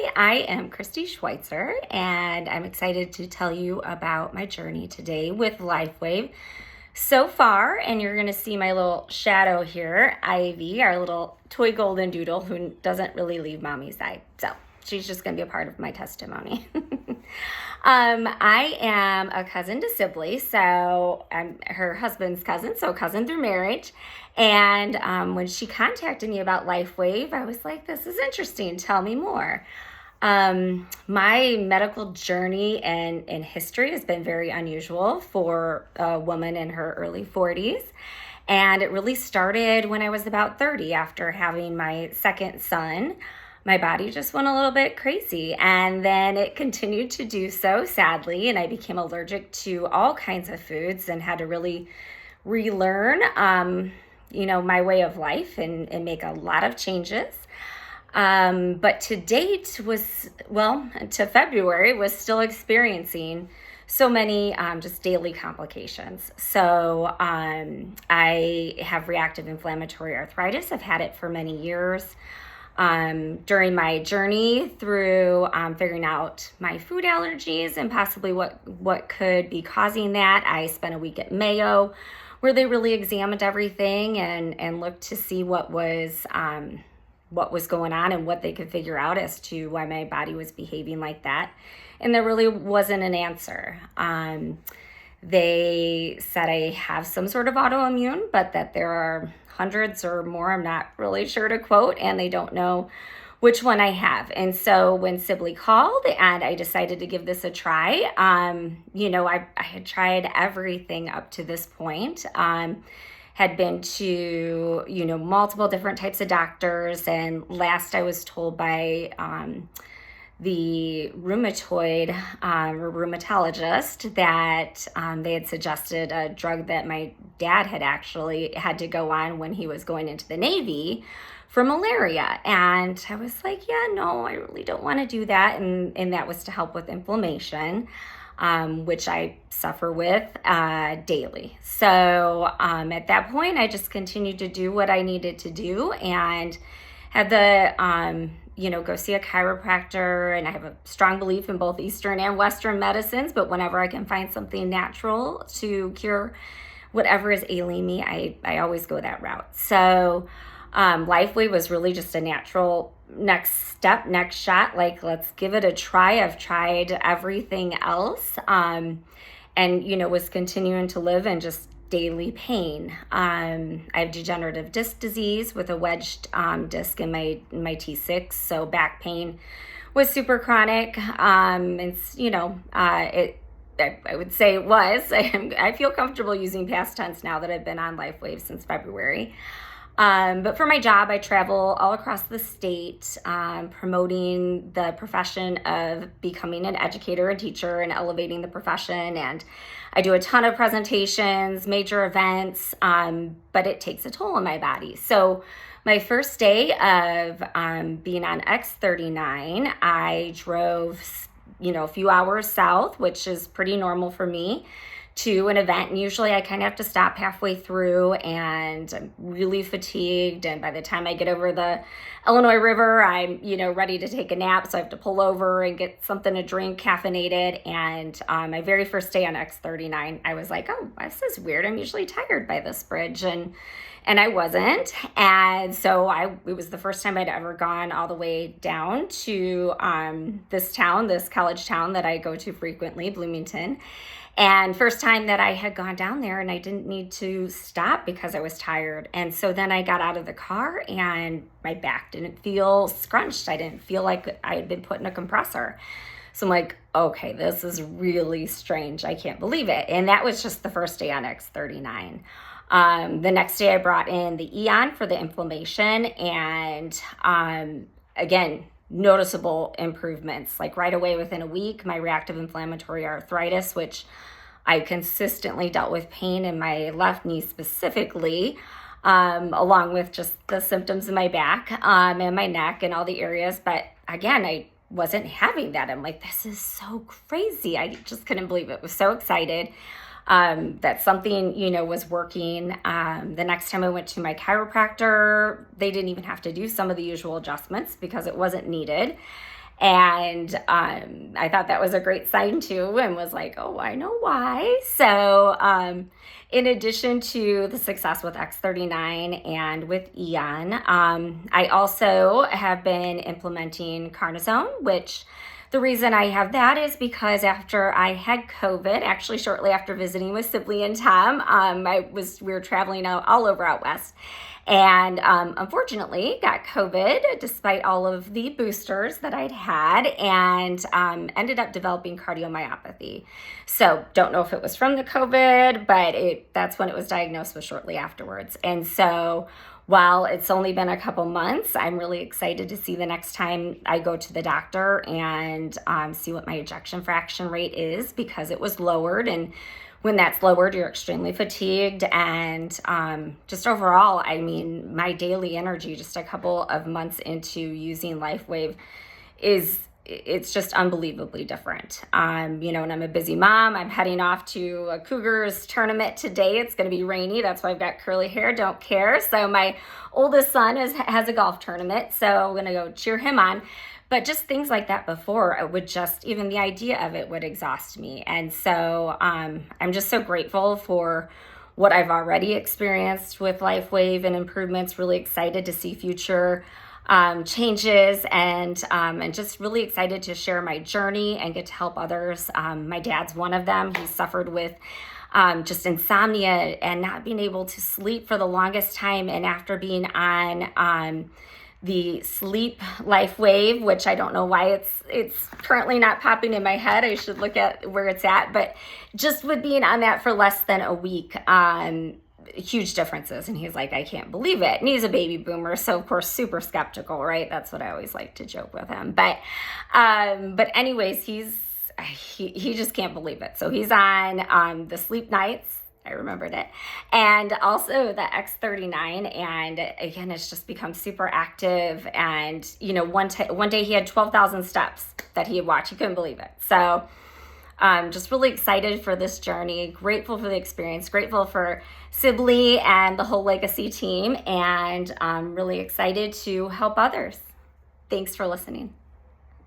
Hi, I am Christy Schweitzer, and I'm excited to tell you about my journey today with LifeWave. So far, and you're going to see my little shadow here, Ivy, our little toy golden doodle who doesn't really leave mommy's side. So she's just going to be a part of my testimony. I am a cousin to Sibley, so I'm her husband's cousin, so cousin through marriage. And when she contacted me about LifeWave, I was like, this is interesting. Tell me more. My medical journey and history has been very unusual for a woman in her early 40s. And it really started when I was about 30 after having my second son. My body just went a little bit crazy, and then it continued to do so, sadly, and I became allergic to all kinds of foods and had to really relearn, my way of life and make a lot of changes. But to date to February was still experiencing so many just daily complications. So I have reactive inflammatory arthritis. I've had it for many years. During my journey through figuring out my food allergies and possibly what could be causing that, I spent a week at Mayo where they really examined everything and looked to see what was going on and what they could figure out as to why my body was behaving like that. And there really wasn't an answer. They said I have some sort of autoimmune, but that there are hundreds or more, I'm not really sure to quote, and they don't know which one I have. And so when Sibley called and I decided to give this a try, I had tried everything up to this point. Had been to, multiple different types of doctors. And last I was told by the rheumatologist that they had suggested a drug that my dad had actually had to go on when he was going into the Navy for malaria. And I was like, yeah, no, I really don't want to do that. And that was to help with inflammation, which I suffer with daily. So at that point, I just continued to do what I needed to do and had the go see a chiropractor, and I have a strong belief in both Eastern and Western medicines, but whenever I can find something natural to cure whatever is ailing me, I always go that route. So LifeWave was really just a natural next step, next shot, like let's give it a try. I've tried everything else and was continuing to live in just daily pain. I have degenerative disc disease with a wedged disc in my T6, so back pain was super chronic. I would say it was. I feel comfortable using past tense now that I've been on LifeWave since February. But for my job, I travel all across the state promoting the profession of becoming an educator and teacher and elevating the profession. And I do a ton of presentations, major events, but it takes a toll on my body. So my first day of being on X39, I drove, a few hours south, which is pretty normal for me, to an event, and usually I kind of have to stop halfway through, and I'm really fatigued, and by the time I get over the Illinois River, I'm ready to take a nap, so I have to pull over and get something to drink, caffeinated. And my very first day on X39, I was like, oh, this is weird, I'm usually tired by this bridge, and I wasn't. And so it was the first time I'd ever gone all the way down to this college town that I go to frequently, Bloomington. And first time that I had gone down there, and I didn't need to stop because I was tired. And so then I got out of the car and my back didn't feel scrunched. I didn't feel like I had been put in a compressor. So I'm like, okay, this is really strange. I can't believe it. And that was just the first day on X39. The next day I brought in the Eon for the inflammation, and again, noticeable improvements. Like right away within a week, my reactive inflammatory arthritis, which I consistently dealt with pain in my left knee specifically, along with just the symptoms in my back and my neck and all the areas. But again, I wasn't having that. I'm like, this is so crazy. I just couldn't believe it. I was so excited that something, was working. The next time I went to my chiropractor, they didn't even have to do some of the usual adjustments because it wasn't needed. And I thought that was a great sign too, and was like, oh, I know why. So in addition to the success with X39 and with Eon, I also have been implementing Carnosone, which the reason I have that is because after I had COVID, actually shortly after visiting with Sibley and Tom, we were traveling all over out west, and unfortunately got COVID despite all of the boosters that I'd had, and ended up developing cardiomyopathy. So don't know if it was from the COVID, but that's when it was diagnosed with shortly afterwards. And so while it's only been a couple months, I'm really excited to see the next time I go to the doctor and see what my ejection fraction rate is, because it was lowered. And when that's lowered, you're extremely fatigued. And just overall, I mean, my daily energy, just a couple of months into using LifeWave, it's just unbelievably different. And I'm a busy mom. I'm heading off to a Cougars tournament today. It's going to be rainy. That's why I've got curly hair. Don't care. So my oldest son has a golf tournament, so I'm going to go cheer him on. But just things like that before, it would just, even the idea of it would exhaust me. And so I'm just so grateful for what I've already experienced with LifeWave and improvements. Really excited to see future changes, and just really excited to share my journey and get to help others. My dad's one of them. He suffered with just insomnia and not being able to sleep for the longest time. And after being on the sleep LifeWave, which I don't know why it's currently not popping in my head. I should look at where it's at, but just with being on that for less than a week, huge differences. And he's like, I can't believe it. And he's a baby boomer, so of course super skeptical, right? That's what I always like to joke with him. But anyways, he just can't believe it. So he's on the sleep nights. I remembered it. And also the X39. And again, it's just become super active. And, one day he had 12,000 steps that he had watched. He couldn't believe it. So just really excited for this journey, grateful for the experience, grateful for Sibley and the whole Legacy team, and really excited to help others. Thanks for listening.